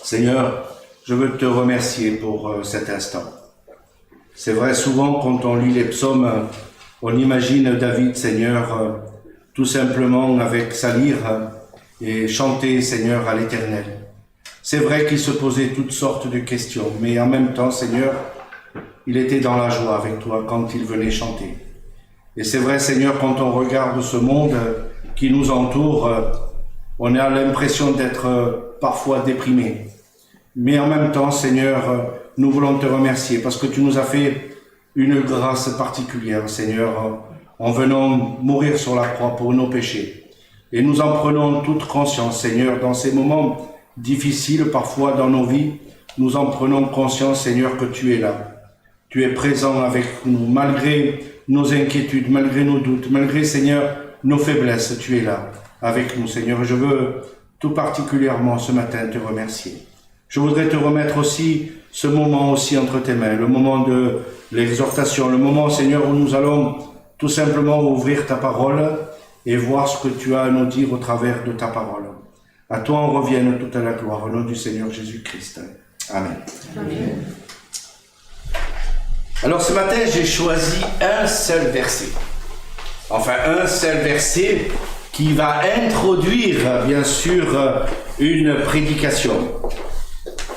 Seigneur, je veux te remercier pour cet instant. C'est vrai, souvent quand on lit les psaumes, on imagine David, Seigneur, tout simplement avec sa lyre et chanter, Seigneur, à l'Éternel. C'est vrai qu'il se posait toutes sortes de questions, mais en même temps, Seigneur, il était dans la joie avec toi quand il venait chanter. Et c'est vrai, Seigneur, quand on regarde ce monde qui nous entoure, on a l'impression d'être parfois déprimé. Mais en même temps, Seigneur, nous voulons te remercier parce que tu nous as fait une grâce particulière, Seigneur, en venant mourir sur la croix pour nos péchés. Et nous en prenons toute conscience, Seigneur, dans ces moments difficiles parfois dans nos vies, nous en prenons conscience, Seigneur, que tu es là. Tu es présent avec nous, malgré nos inquiétudes, malgré nos doutes, malgré, Seigneur, nos faiblesses, tu es là avec nous, Seigneur. Je veux tout particulièrement ce matin te remercier. Je voudrais te remettre aussi ce moment aussi entre tes mains, le moment de l'exhortation, le moment, Seigneur, où nous allons tout simplement ouvrir ta parole et voir ce que tu as à nous dire au travers de ta parole. À toi on revienne toute la gloire, au nom du Seigneur Jésus-Christ. Amen. Amen. Alors ce matin, j'ai choisi un seul verset. Enfin, un seul verset qui va introduire, bien sûr, une prédication.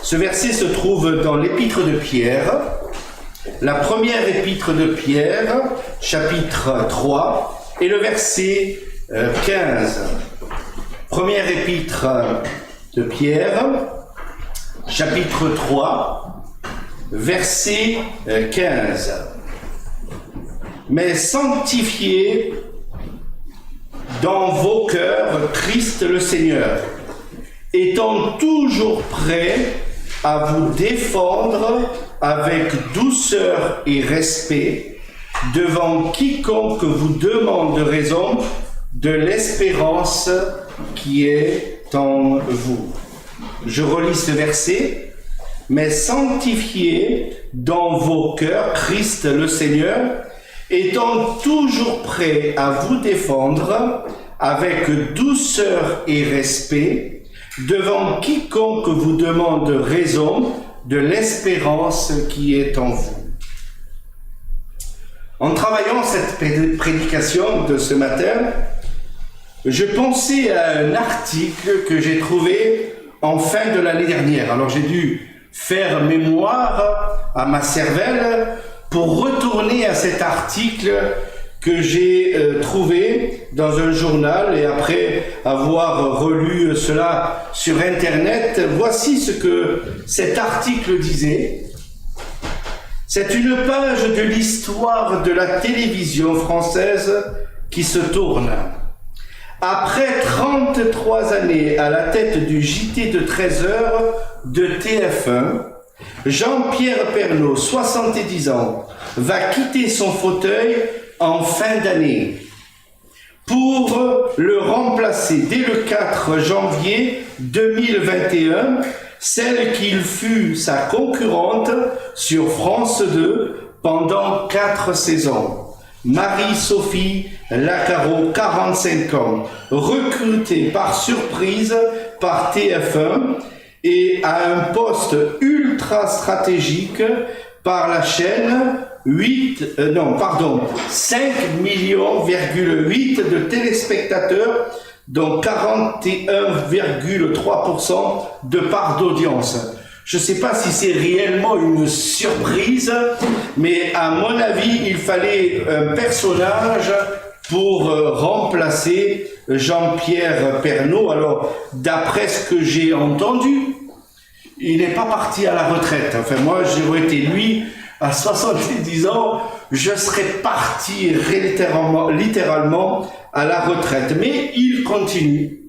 Ce verset se trouve dans l'épître de Pierre, la première épître de Pierre, chapitre 3, et le verset 15. Première épître de Pierre, chapitre 3, verset 15. Mais sanctifiez dans vos cœurs Christ le Seigneur, étant toujours prêt à vous défendre avec douceur et respect devant quiconque vous demande raison de l'espérance qui est en vous. Je relis ce verset. Mais sanctifiez dans vos cœurs Christ le Seigneur, étant toujours prêt à vous défendre avec douceur et respect devant quiconque vous demande raison de l'espérance qui est en vous. En travaillant cette prédication de ce matin, je pensais à un article que j'ai trouvé en fin de l'année dernière. Alors j'ai dû faire mémoire à ma cervelle pour retourner à cet article que j'ai trouvé dans un journal, et après avoir relu cela sur Internet, voici ce que cet article disait. C'est une page de l'histoire de la télévision française qui se tourne. Après 33 années à la tête du JT de 13h de TF1, Jean-Pierre Pernaut, 70 ans, va quitter son fauteuil en fin d'année pour le remplacer dès le 4 janvier 2021, celle qui fut sa concurrente sur France 2 pendant 4 saisons. Marie-Sophie Lacaro, 45 ans, recrutée par surprise par TF1 et à un poste ultra stratégique par la chaîne 5,8 millions de téléspectateurs, dont 41,3% de part d'audience. Je ne sais pas si c'est réellement une surprise, mais à mon avis, il fallait un personnage pour remplacer Jean-Pierre Pernaut. Alors, d'après ce que j'ai entendu, il n'est pas parti à la retraite. Enfin, moi, j'aurais été lui, à 70 ans, je serais parti littéralement à la retraite. Mais il continue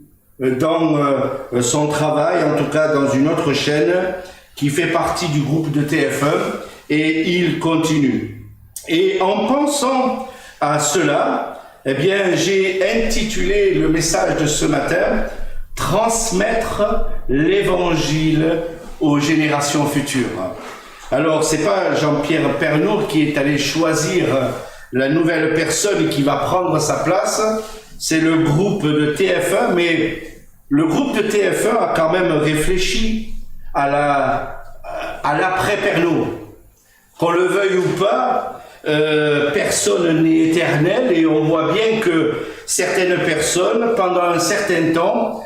dans son travail, en tout cas dans une autre chaîne qui fait partie du groupe de TF1, et il continue. Et en pensant à cela, eh bien, j'ai intitulé le message de ce matin « Transmettre l'évangile aux générations futures ». Alors, c'est pas Jean-Pierre Pernaut qui est allé choisir la nouvelle personne qui va prendre sa place, c'est le groupe de TF1, mais le groupe de TF1 a quand même réfléchi à l'après-Pernod. Qu'on le veuille ou pas, personne n'est éternel et on voit bien que certaines personnes, pendant un certain temps,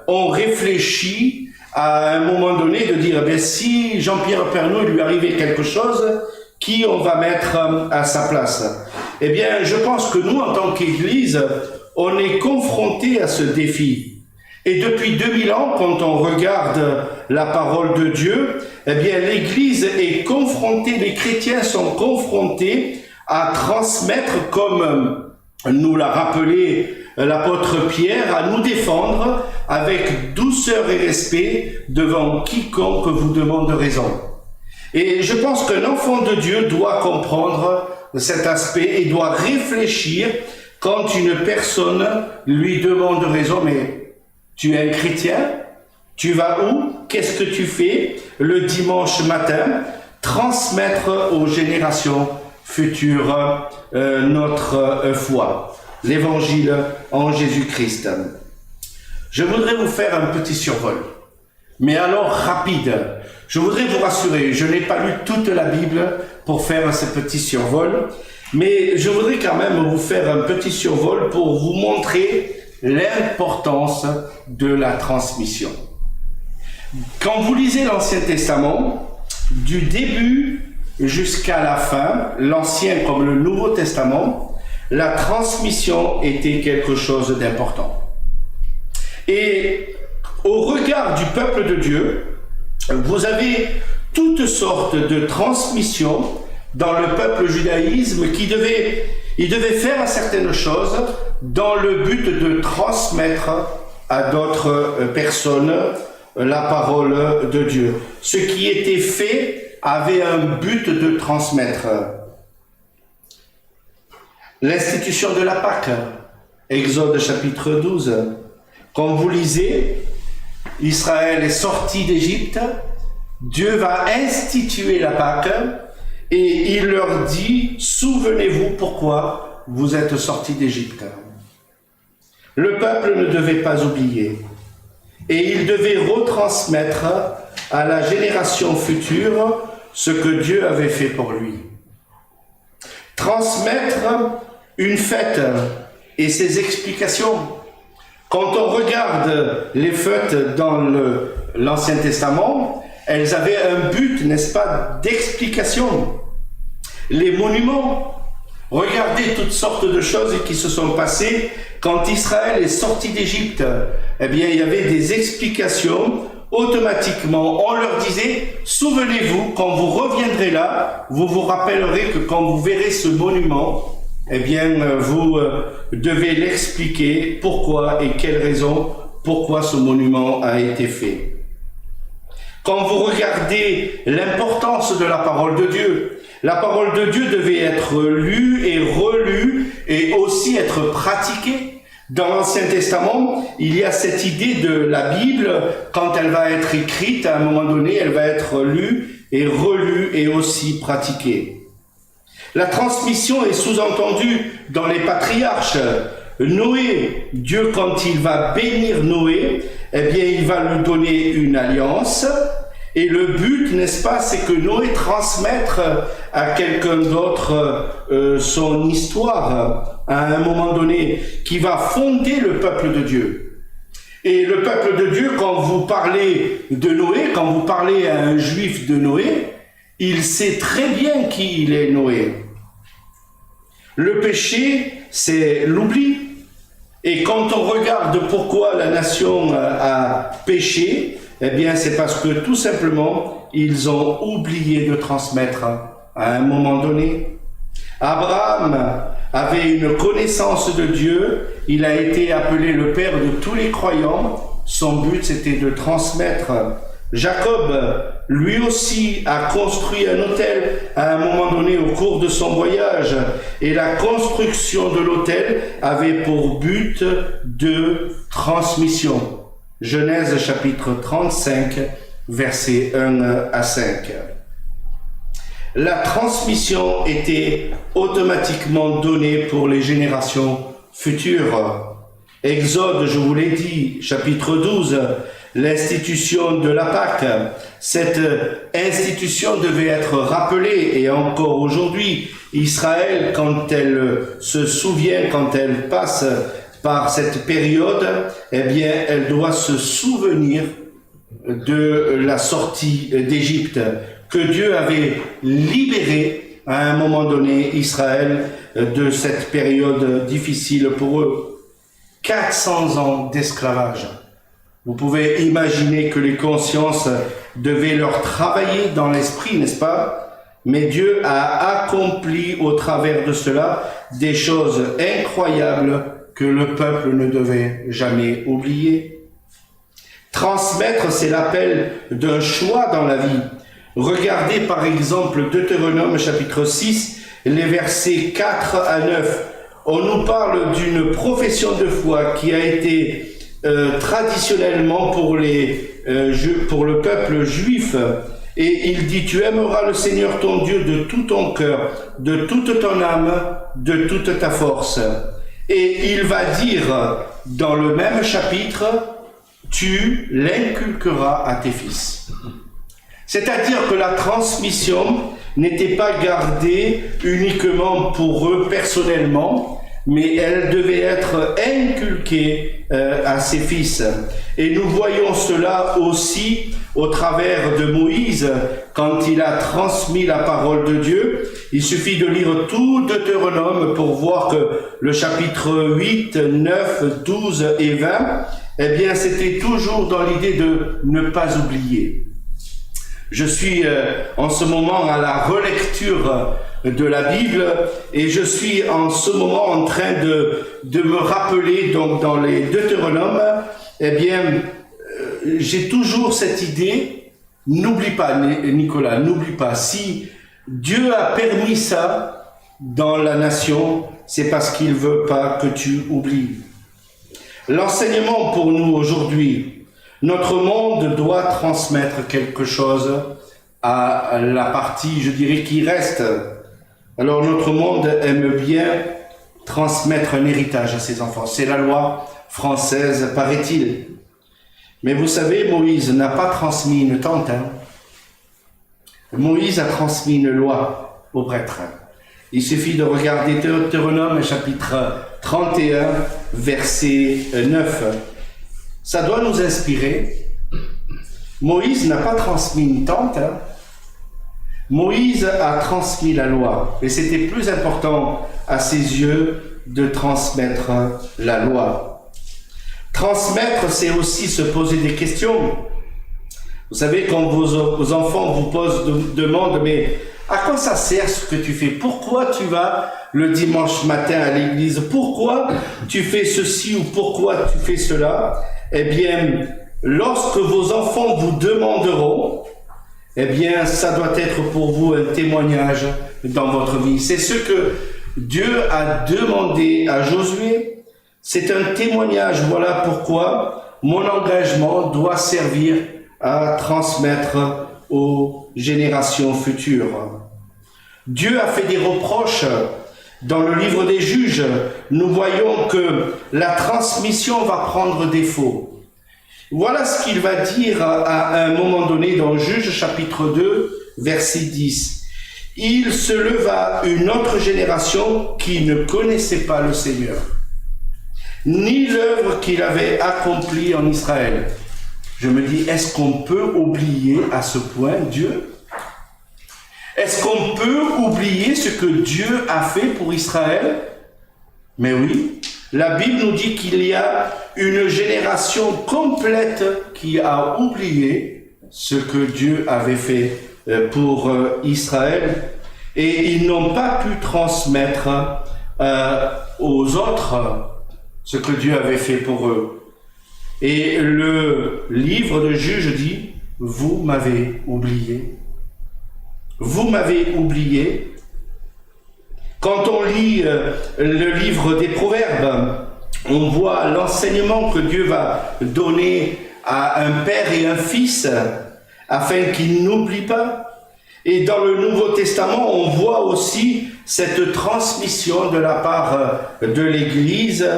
ont réfléchi à un moment donné de dire, si Jean-Pierre Pernod lui arrivait quelque chose, qui on va mettre à sa place? Je pense que nous, en tant qu'Église, on est confrontés à ce défi. Et depuis 2000 ans, quand on regarde la parole de Dieu, l'Église est confrontée, les chrétiens sont confrontés à transmettre, comme nous l'a rappelé l'apôtre Pierre, à nous défendre avec douceur et respect devant quiconque vous demande raison. Et je pense qu'un enfant de Dieu doit comprendre cet aspect et doit réfléchir quand une personne lui demande raison, mais tu es un chrétien? Tu vas où? Qu'est-ce que tu fais le dimanche matin? Transmettre aux générations futures notre foi, l'évangile en Jésus-Christ. Je voudrais vous faire un petit survol, mais alors rapide. Je voudrais vous rassurer, je n'ai pas lu toute la Bible pour faire ce petit survol, mais je voudrais quand même vous faire un petit survol pour vous montrer l'importance de la transmission. Quand vous lisez l'Ancien Testament, du début jusqu'à la fin, l'Ancien comme le Nouveau Testament, la transmission était quelque chose d'important. Et au regard du peuple de Dieu, vous avez toutes sortes de transmissions dans le peuple judaïsme qui devait faire certaines choses dans le but de transmettre à d'autres personnes la parole de Dieu. Ce qui était fait avait un but de transmettre. L'institution de la Pâque, Exode chapitre 12. Quand vous lisez, Israël est sorti d'Égypte, Dieu va instituer la Pâque et il leur dit, souvenez-vous pourquoi vous êtes sortis d'Égypte. Le peuple ne devait pas oublier et il devait retransmettre à la génération future ce que Dieu avait fait pour lui. Transmettre une fête et ses explications. Quand on regarde les fêtes dans l'Ancien Testament, elles avaient un but, n'est-ce pas, d'explication. Les monuments, regardez toutes sortes de choses qui se sont passées quand Israël est sorti d'Égypte. Il y avait des explications automatiquement. On leur disait, souvenez-vous, quand vous reviendrez là, vous vous rappellerez que quand vous verrez ce monument, vous devez l'expliquer pourquoi et quelle raison, pourquoi ce monument a été fait. Quand vous regardez l'importance de la parole de Dieu, la parole de Dieu devait être lue et relue et aussi être pratiquée. Dans l'Ancien Testament, il y a cette idée de la Bible, quand elle va être écrite, à un moment donné, elle va être lue et relue et aussi pratiquée. La transmission est sous-entendue dans les patriarches. Noé, Dieu, quand il va bénir Noé, il va lui donner une alliance. Et le but, n'est-ce pas, c'est que Noé transmette à quelqu'un d'autre son histoire à un moment donné, qui va fonder le peuple de Dieu. Et le peuple de Dieu, quand vous parlez de Noé, quand vous parlez à un juif de Noé, il sait très bien qui il est, Noé. Le péché, c'est l'oubli. Et quand on regarde pourquoi la nation a péché, c'est parce que tout simplement, ils ont oublié de transmettre à un moment donné. Abraham avait une connaissance de Dieu, il a été appelé le père de tous les croyants, son but c'était de transmettre. Jacob, lui aussi, a construit un autel à un moment donné au cours de son voyage. Et la construction de l'autel avait pour but de transmission. Genèse chapitre 35, versets 1 à 5. La transmission était automatiquement donnée pour les générations futures. Exode, je vous l'ai dit, chapitre 12, l'institution de la Pâque. Cette institution devait être rappelée, et encore aujourd'hui, Israël, quand elle se souvient, quand elle passe par cette période, eh bien, elle doit se souvenir de la sortie d'Égypte, que Dieu avait libéré à un moment donné Israël de cette période difficile pour eux. 400 ans d'esclavage. Vous pouvez imaginer que les consciences devaient leur travailler dans l'esprit, n'est-ce pas? Mais Dieu a accompli au travers de cela des choses incroyables que le peuple ne devait jamais oublier. Transmettre, c'est l'appel d'un choix dans la vie. Regardez par exemple Deutéronome chapitre 6, les versets 4 à 9. On nous parle d'une profession de foi qui a été traditionnellement pour le peuple juif. Et il dit, tu aimeras le Seigneur ton Dieu de tout ton cœur, de toute ton âme, de toute ta force. Et il va dire dans le même chapitre, tu l'inculqueras à tes fils. C'est-à-dire que la transmission n'était pas gardée uniquement pour eux personnellement, mais elle devait être inculquée à ses fils. Et nous voyons cela aussi au travers de Moïse, quand il a transmis la parole de Dieu. Il suffit de lire tout Deutéronome pour voir que le chapitre 8, 9, 12 et 20, eh bien, c'était toujours dans l'idée de ne pas oublier. Je suis en ce moment à la relecture de la Bible et je suis en ce moment en train de me rappeler, donc dans les Deutéronomes, eh bien, j'ai toujours cette idée, n'oublie pas Nicolas, n'oublie pas, si Dieu a permis ça dans la nation, c'est parce qu'il veut pas que tu oublies. L'enseignement pour nous aujourd'hui, notre monde doit transmettre quelque chose à la partie, je dirais, qui reste. Alors notre monde aime bien transmettre un héritage à ses enfants. C'est la loi française, paraît-il. Mais vous savez, Moïse n'a pas transmis une tente. Moïse a transmis une loi aux prêtres. Il suffit de regarder Deutéronome chapitre 31, verset 9. Ça doit nous inspirer. Moïse n'a pas transmis une tente. Moïse a transmis la loi. Et c'était plus important à ses yeux de transmettre la loi. Transmettre, c'est aussi se poser des questions. Vous savez, quand vos enfants vous demandent, mais à quoi ça sert ce que tu fais? Pourquoi tu vas le dimanche matin à l'église? Pourquoi tu fais ceci ou pourquoi tu fais cela? Eh bien, lorsque vos enfants vous demanderont, eh bien, ça doit être pour vous un témoignage dans votre vie. C'est ce que Dieu a demandé à Josué. C'est un témoignage. Voilà pourquoi mon engagement doit servir à transmettre aux générations futures. Dieu a fait des reproches dans le livre des Juges. Nous voyons que la transmission va prendre défaut. Voilà ce qu'il va dire à un moment donné dans Juges chapitre 2, verset 10. Il se leva une autre génération qui ne connaissait pas le Seigneur, ni l'œuvre qu'il avait accomplie en Israël. Je me dis, est-ce qu'on peut oublier à ce point Dieu? Est-ce qu'on peut oublier ce que Dieu a fait pour Israël? Mais oui, la Bible nous dit qu'il y a une génération complète qui a oublié ce que Dieu avait fait pour Israël et ils n'ont pas pu transmettre aux autres ce que Dieu avait fait pour eux. Et le livre de Juges dit, vous m'avez oublié. Vous m'avez oublié. Quand on lit le livre des Proverbes, on voit l'enseignement que Dieu va donner à un père et un fils afin qu'ils n'oublient pas. Et dans le Nouveau Testament, on voit aussi cette transmission de la part de l'Église.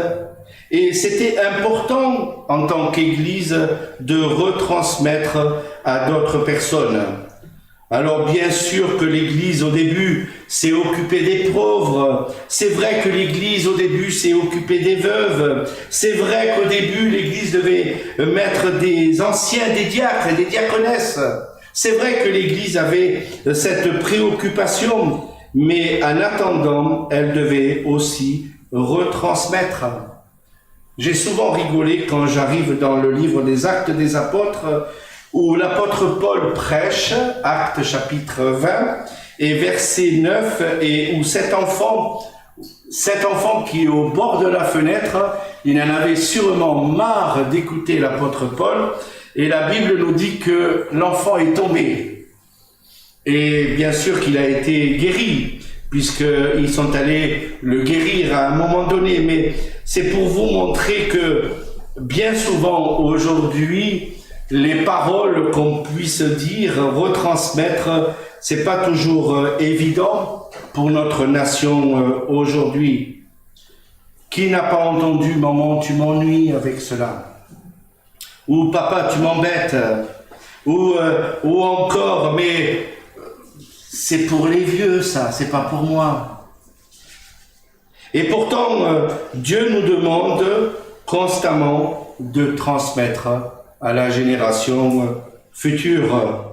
Et c'était important en tant qu'Église de retransmettre à d'autres personnes. Alors bien sûr que l'Église au début s'est occupée des pauvres, c'est vrai que l'Église au début s'est occupée des veuves, c'est vrai qu'au début l'Église devait mettre des anciens, des diacres et des diaconesses, c'est vrai que l'Église avait cette préoccupation, mais en attendant, elle devait aussi retransmettre. J'ai souvent rigolé quand j'arrive dans le livre des Actes des Apôtres, où l'apôtre Paul prêche, Actes chapitre 20, et verset 9, et où cet enfant qui est au bord de la fenêtre, il en avait sûrement marre d'écouter l'apôtre Paul, et la Bible nous dit que l'enfant est tombé. Et bien sûr qu'il a été guéri, puisqu'ils sont allés le guérir à un moment donné, mais c'est pour vous montrer que bien souvent aujourd'hui, les paroles qu'on puisse dire, retransmettre, c'est pas toujours évident pour notre nation aujourd'hui. Qui n'a pas entendu « Maman, tu m'ennuies avec cela » ou « Papa, tu m'embêtes » ou encore « Mais c'est pour les vieux ça, c'est pas pour moi ». Et pourtant, Dieu nous demande constamment de transmettre à la génération future.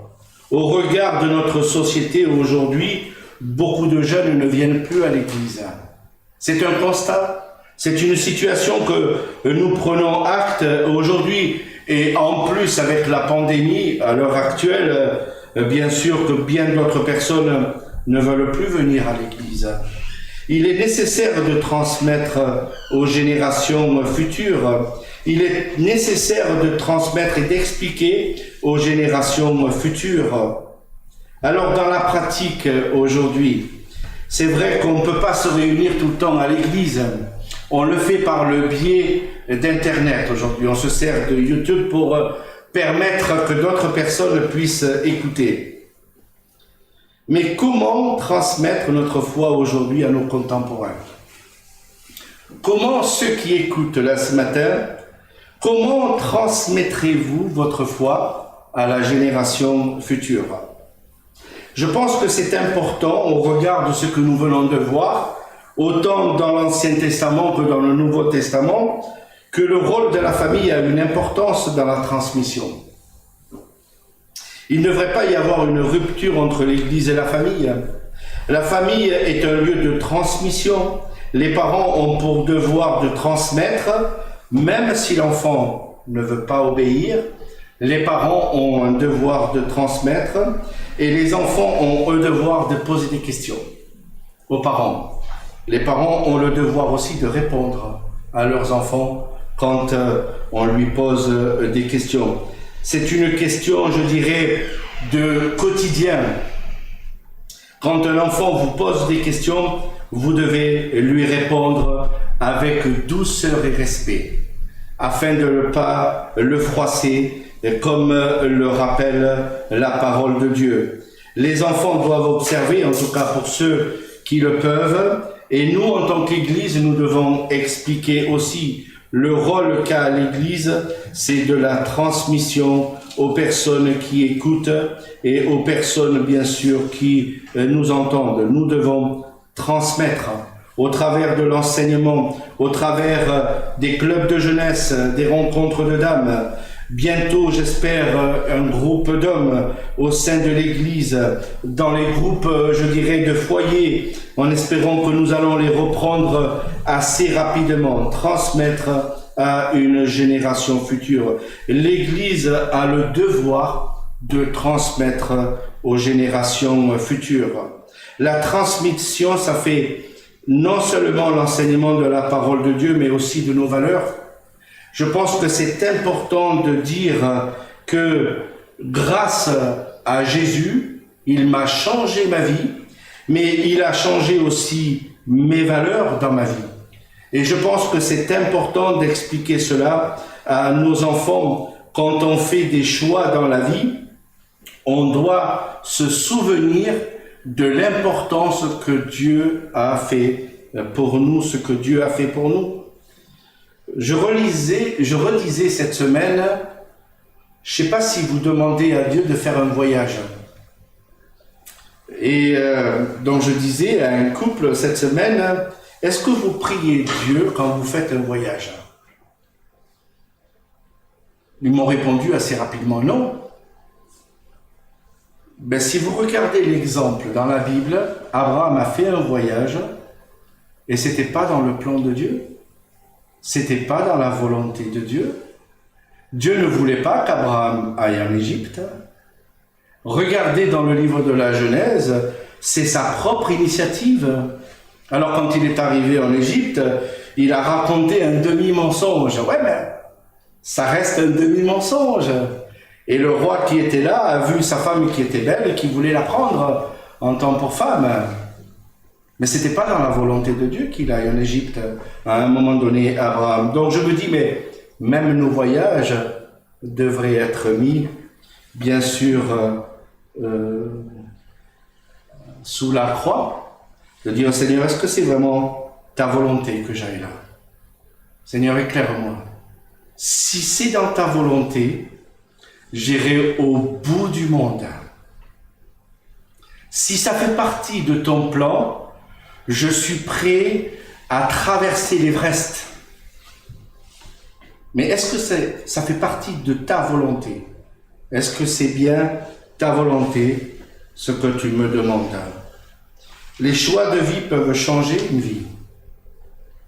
Au regard de notre société aujourd'hui, beaucoup de jeunes ne viennent plus à l'église. C'est un constat, c'est une situation que nous prenons acte aujourd'hui, et en plus avec la pandémie, à l'heure actuelle, bien sûr que bien d'autres personnes ne veulent plus venir à l'église. Il est nécessaire de transmettre aux générations futures. Il est nécessaire de transmettre et d'expliquer aux générations futures. Alors dans la pratique aujourd'hui, c'est vrai qu'on ne peut pas se réunir tout le temps à l'église. On le fait par le biais d'Internet aujourd'hui. On se sert de YouTube pour permettre que d'autres personnes puissent écouter. Mais comment transmettre notre foi aujourd'hui à nos contemporains? Comment ceux qui écoutent là ce matin, comment transmettrez-vous votre foi à la génération future? Je pense que c'est important au regard de ce que nous venons de voir, autant dans l'Ancien Testament que dans le Nouveau Testament, que le rôle de la famille a une importance dans la transmission. Il ne devrait pas y avoir une rupture entre l'Église et la famille. La famille est un lieu de transmission. Les parents ont pour devoir de transmettre, même si l'enfant ne veut pas obéir. Les parents ont un devoir de transmettre et les enfants ont un devoir de poser des questions aux parents. Les parents ont le devoir aussi de répondre à leurs enfants quand on lui pose des questions. C'est une question, je dirais, de quotidien. Quand un enfant vous pose des questions, vous devez lui répondre avec douceur et respect, afin de ne pas le froisser, comme le rappelle la parole de Dieu. Les enfants doivent observer, en tout cas pour ceux qui le peuvent, et nous, en tant qu'Église, nous devons expliquer aussi le rôle qu'a l'Église, c'est de la transmission aux personnes qui écoutent et aux personnes, bien sûr, qui nous entendent. Nous devons transmettre au travers de l'enseignement, au travers des clubs de jeunesse, des rencontres de dames, bientôt, j'espère, un groupe d'hommes au sein de l'Église, dans les groupes, je dirais, de foyers, en espérant que nous allons les reprendre assez rapidement, transmettre à une génération future. L'Église a le devoir de transmettre aux générations futures. La transmission, ça fait non seulement l'enseignement de la parole de Dieu, mais aussi de nos valeurs. Je pense que c'est important de dire que grâce à Jésus, il m'a changé ma vie, mais il a changé aussi mes valeurs dans ma vie. Et je pense que c'est important d'expliquer cela à nos enfants. Quand on fait des choix dans la vie, on doit se souvenir de l'importance que Dieu a fait pour nous, ce que Dieu a fait pour nous. je redisais cette semaine, je ne sais pas si vous demandez à Dieu de faire un voyage. Et donc je disais à un couple cette semaine, est-ce que vous priez Dieu quand vous faites un voyage? Ils m'ont répondu assez rapidement non. Ben, si vous regardez l'exemple dans la Bible, Abraham a fait un voyage et c'était pas dans le plan de Dieu. C'était pas dans la volonté de Dieu. Dieu ne voulait pas qu'Abraham aille en Égypte. Regardez dans le livre de la Genèse, c'est sa propre initiative. Alors quand il est arrivé en Égypte, il a raconté un demi-mensonge. Ouais, mais ça reste un demi-mensonge. Et le roi qui était là a vu sa femme qui était belle et qui voulait la prendre en tant pour femme. Mais c'était pas dans la volonté de Dieu qu'il aille en Égypte à un moment donné, Abraham. Donc je me dis, mais même nos voyages devraient être mis, bien sûr, sous la croix, de dire, Seigneur, est-ce que c'est vraiment ta volonté que j'aille là? Seigneur, éclaire-moi. Si c'est dans ta volonté, j'irai au bout du monde. Si ça fait partie de ton plan, je suis prêt à traverser l'Everest. Mais est-ce que ça fait partie de ta volonté? Est-ce que c'est bien ta volonté, ce que tu me demandes? Les choix de vie peuvent changer une vie.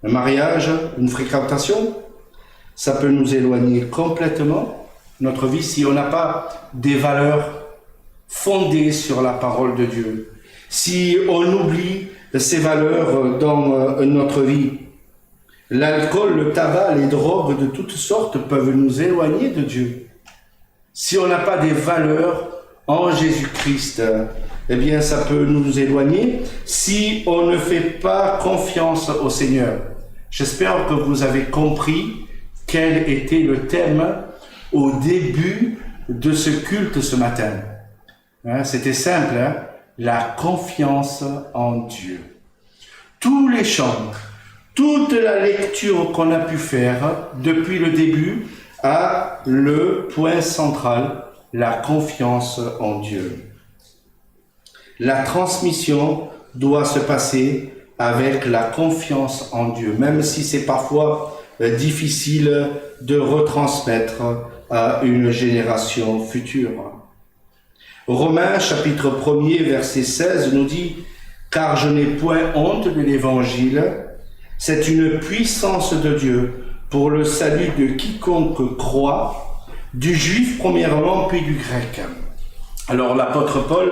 Un mariage, une fréquentation, ça peut nous éloigner complètement notre vie si on n'a pas des valeurs fondées sur la parole de Dieu. Si on oublie ces valeurs dans notre vie. L'alcool, le tabac, les drogues de toutes sortes peuvent nous éloigner de Dieu. Si on n'a pas des valeurs en Jésus-Christ, eh bien ça peut nous éloigner si on ne fait pas confiance au Seigneur. J'espère que vous avez compris quel était le thème au début de ce culte ce matin. C'était simple, la confiance en Dieu. Tous les chants, toute la lecture qu'on a pu faire depuis le début a le point central, la confiance en Dieu. La transmission doit se passer avec la confiance en Dieu, même si c'est parfois difficile de retransmettre à une génération future. Romains chapitre 1er verset 16 nous dit « Car je n'ai point honte de l'évangile, c'est une puissance de Dieu pour le salut de quiconque croit, du juif premièrement puis du grec. » Alors l'apôtre Paul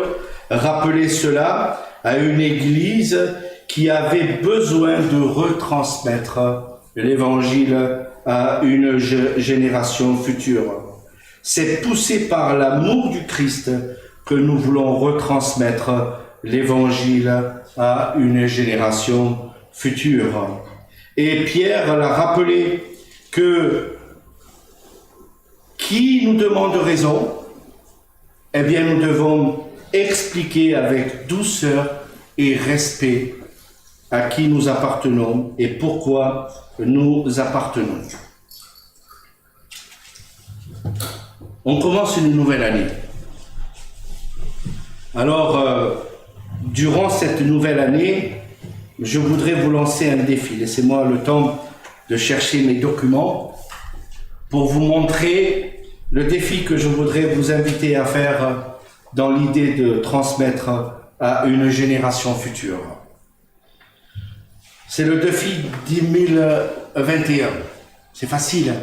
rappelait cela à une église qui avait besoin de retransmettre l'évangile à une génération future. C'est poussé par l'amour du Christ que nous voulons retransmettre l'évangile à une génération future. Et Pierre l'a rappelé que qui nous demande raison, eh bien nous devons expliquer avec douceur et respect à qui nous appartenons et pourquoi nous appartenons. On commence une nouvelle année. Alors, durant cette nouvelle année, je voudrais vous lancer un défi. Laissez-moi le temps de chercher mes documents pour vous montrer le défi que je voudrais vous inviter à faire dans l'idée de transmettre à une génération future. C'est le défi 2021. C'est facile.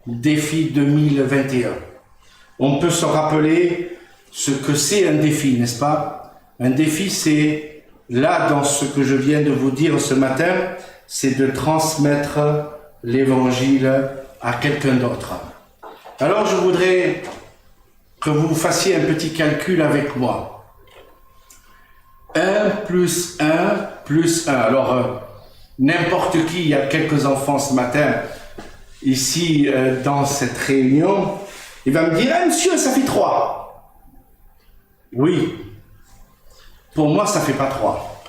Défi 2021. On peut se rappeler ce que c'est un défi, n'est-ce pas? Un défi, c'est, là, dans ce que je viens de vous dire ce matin, c'est de transmettre l'évangile à quelqu'un d'autre. Alors, je voudrais que vous fassiez un petit calcul avec moi. 1 plus 1 plus 1. Alors, n'importe qui, il y a quelques enfants ce matin, ici, dans cette réunion, il va me dire, ah, monsieur, ça fait 3. Oui. Pour moi, ça fait pas 3.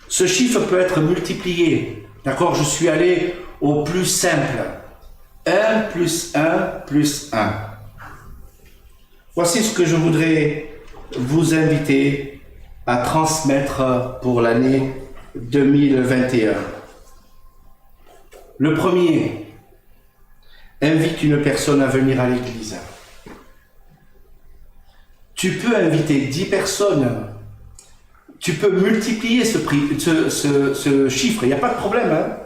Ce chiffre peut être multiplié D'accord? Je suis allé au plus simple. 1 plus 1 plus 1. Voici ce que je voudrais vous inviter à transmettre pour l'année 2021. Le premier, invite une personne à venir à l'église. Tu peux inviter 10 personnes. Tu peux multiplier ce chiffre, il n'y a pas de problème. Hein?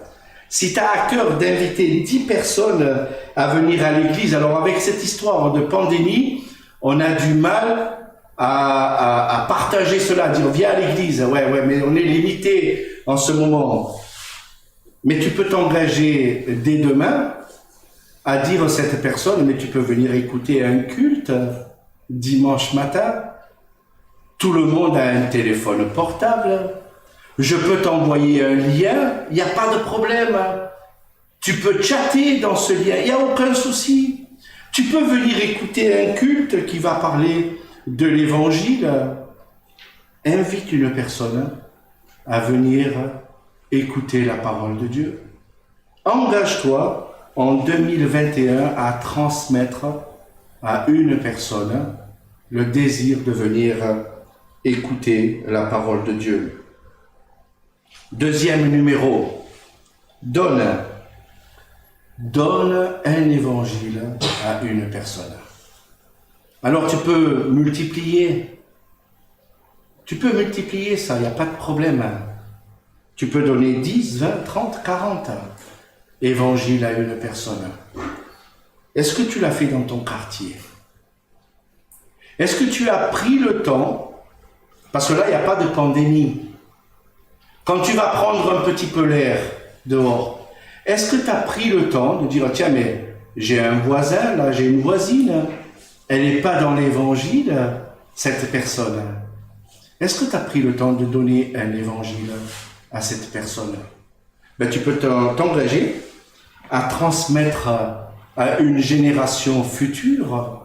Si tu as à cœur d'inviter 10 personnes à venir à l'église, alors avec cette histoire de pandémie, on a du mal à partager cela, dire viens à l'église, ouais, mais on est limité en ce moment. Mais tu peux t'engager dès demain à dire à cette personne, mais tu peux venir écouter un culte dimanche matin. Tout le monde a un téléphone portable. Je peux t'envoyer un lien, il n'y a pas de problème. Tu peux chatter dans ce lien, il n'y a aucun souci. Tu peux venir écouter un culte qui va parler de l'évangile. Invite une personne à venir écouter la parole de Dieu. Engage-toi en 2021 à transmettre à une personne le désir de venir écouter la parole de Dieu. Deuxième numéro, donne un évangile à une personne. Alors tu peux multiplier ça, il n'y a pas de problème. Tu peux donner 10, 20, 30, 40 évangiles à une personne. Est-ce que tu l'as fait dans ton quartier? Est-ce que tu as pris le temps, parce que là il n'y a pas de pandémie, quand tu vas prendre un petit peu l'air dehors, est-ce que tu as pris le temps de dire tiens mais j'ai un voisin, là j'ai une voisine, elle n'est pas dans l'évangile, cette personne. Est-ce que tu as pris le temps de donner un évangile à cette personne? Ben, tu peux t'engager à transmettre à une génération future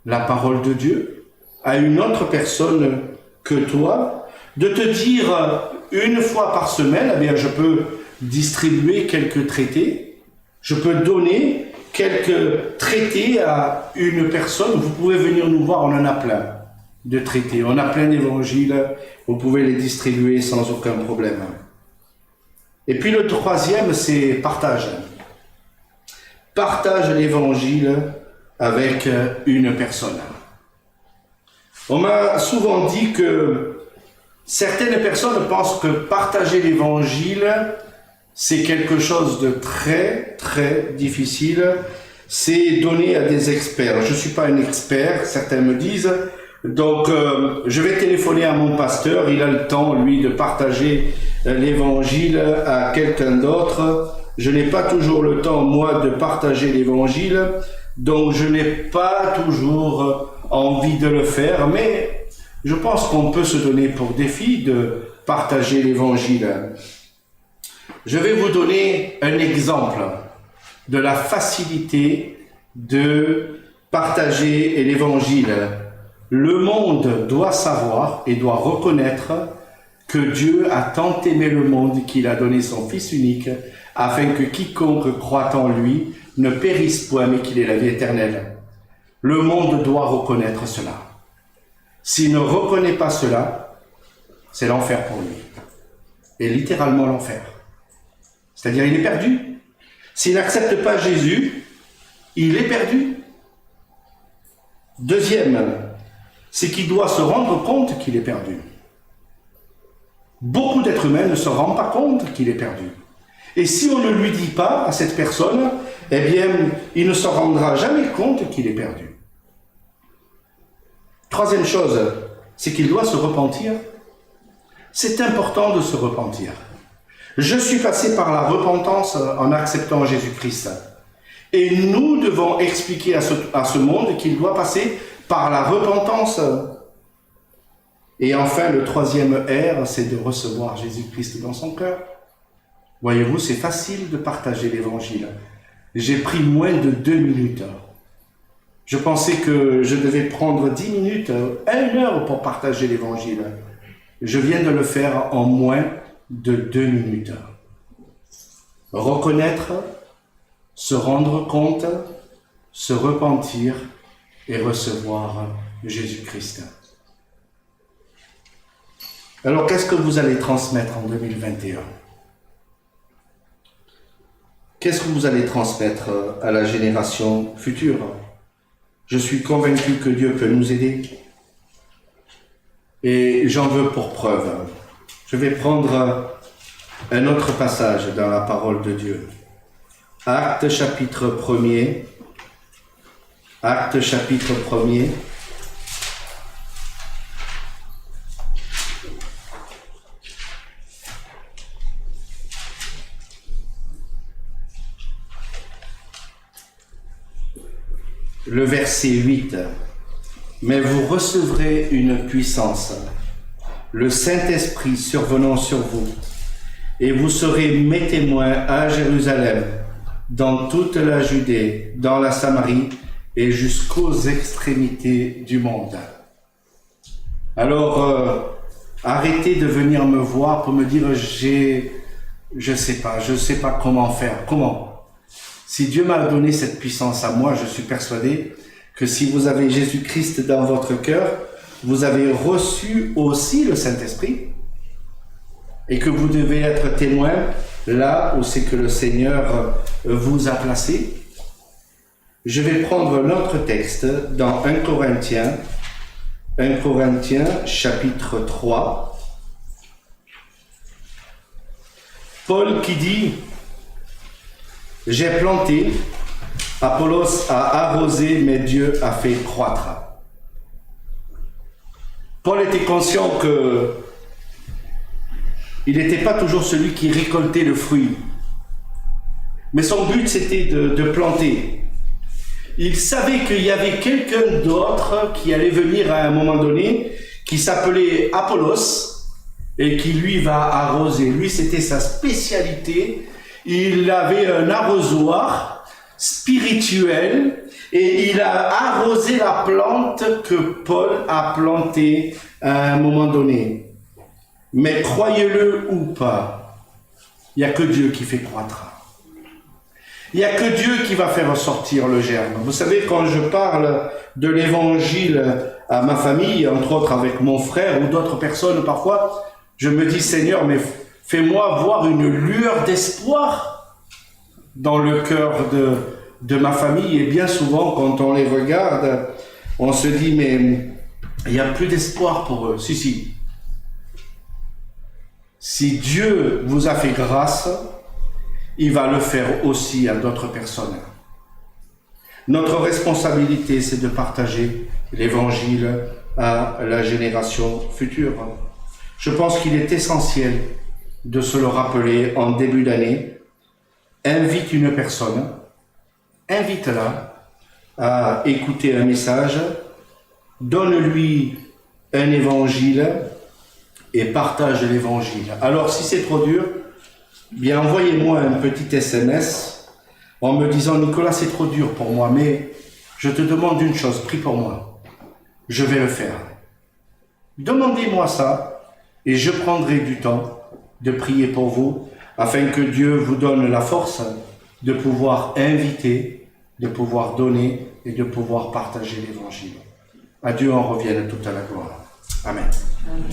la parole de Dieu, à une autre personne que toi, de te dire une fois par semaine, eh bien, je peux distribuer quelques traités, je peux donner quelques traités à une personne, vous pouvez venir nous voir, on en a plein de traités, on a plein d'évangiles, vous pouvez les distribuer sans aucun problème. Et puis le troisième, c'est partage. Partage l'évangile avec une personne. On m'a souvent dit que certaines personnes pensent que partager l'évangile, c'est quelque chose de très, très difficile. C'est donné à des experts. Je ne suis pas un expert, certains me disent. Donc, je vais téléphoner à mon pasteur. Il a le temps, lui, de partager l'évangile à quelqu'un d'autre. Je n'ai pas toujours le temps, moi, de partager l'évangile. Donc, je n'ai pas toujours envie de le faire. Mais je pense qu'on peut se donner pour défi de partager l'évangile. Je vais vous donner un exemple de la facilité de partager l'évangile. Le monde doit savoir et doit reconnaître que Dieu a tant aimé le monde qu'il a donné son Fils unique, afin que quiconque croit en lui ne périsse point, mais qu'il ait la vie éternelle. Le monde doit reconnaître cela. S'il ne reconnaît pas cela, c'est l'enfer pour lui. Et littéralement l'enfer. C'est-à-dire, il est perdu. S'il n'accepte pas Jésus, il est perdu. Deuxième, c'est qu'il doit se rendre compte qu'il est perdu. Beaucoup d'êtres humains ne se rendent pas compte qu'il est perdu. Et si on ne lui dit pas à cette personne, eh bien, il ne se rendra jamais compte qu'il est perdu. Troisième chose, c'est qu'il doit se repentir. C'est important de se repentir. Je suis passé par la repentance en acceptant Jésus-Christ. Et nous devons expliquer à ce monde qu'il doit passer par la repentance. Et enfin, le troisième R, c'est de recevoir Jésus-Christ dans son cœur. Voyez-vous, c'est facile de partager l'évangile. J'ai pris moins de 2 minutes. Je pensais que je devais prendre 10 minutes, 1 heure pour partager l'évangile. Je viens de le faire en moins de 2 minutes. reconnaître, se rendre compte, se repentir et recevoir Jésus-Christ. Alors, qu'est-ce que vous allez transmettre en 2021? Qu'est-ce que vous allez transmettre à la génération future? Je suis convaincu que Dieu peut nous aider. Et j'en veux pour preuve. Je vais prendre un autre passage dans la parole de Dieu. Actes chapitre 1er. Actes chapitre 1er. Le verset 8. Mais vous recevrez une puissance, le Saint-Esprit survenant sur vous, et vous serez mes témoins à Jérusalem, dans toute la Judée, dans la Samarie et jusqu'aux extrémités du monde. Alors, arrêtez de venir me voir pour me dire je sais pas comment faire. Comment? Si Dieu m'a donné cette puissance à moi, je suis persuadé que si vous avez Jésus-Christ dans votre cœur, vous avez reçu aussi le Saint-Esprit et que vous devez être témoin là où c'est que le Seigneur vous a placé. Je vais prendre notre texte dans 1 Corinthiens chapitre 3. Paul qui dit « J'ai planté, Apollos a arrosé, mais Dieu a fait croître. » Paul était conscient que il n'était pas toujours celui qui récoltait le fruit. Mais son but, c'était de planter. Il savait qu'il y avait quelqu'un d'autre qui allait venir à un moment donné, qui s'appelait Apollos, et qui lui va arroser. Lui, c'était sa spécialité. Il avait un arrosoir spirituel et il a arrosé la plante que Paul a plantée à un moment donné. Mais croyez-le ou pas, il n'y a que Dieu qui fait croître. Il n'y a que Dieu qui va faire ressortir le germe. Vous savez, quand je parle de l'évangile à ma famille, entre autres avec mon frère ou d'autres personnes parfois, je me dis, Seigneur, mais fais-moi voir une lueur d'espoir dans le cœur de ma famille. Et bien souvent, quand on les regarde, on se dit, mais il n'y a plus d'espoir pour eux. Si. Si Dieu vous a fait grâce, il va le faire aussi à d'autres personnes. Notre responsabilité, c'est de partager l'évangile à la génération future. Je pense qu'il est essentiel de se le rappeler en début d'année. Invite une personne, invite-la à écouter un message, donne-lui un évangile et partage l'évangile. Alors, si c'est trop dur, bien envoyez-moi un petit SMS en me disant « Nicolas, c'est trop dur pour moi, mais je te demande une chose, prie pour moi. Je vais le faire. » Demandez-moi ça et je prendrai du temps de prier pour vous afin que Dieu vous donne la force de pouvoir inviter, de pouvoir donner et de pouvoir partager l'évangile. À Dieu en revienne toute la gloire. Amen. Amen.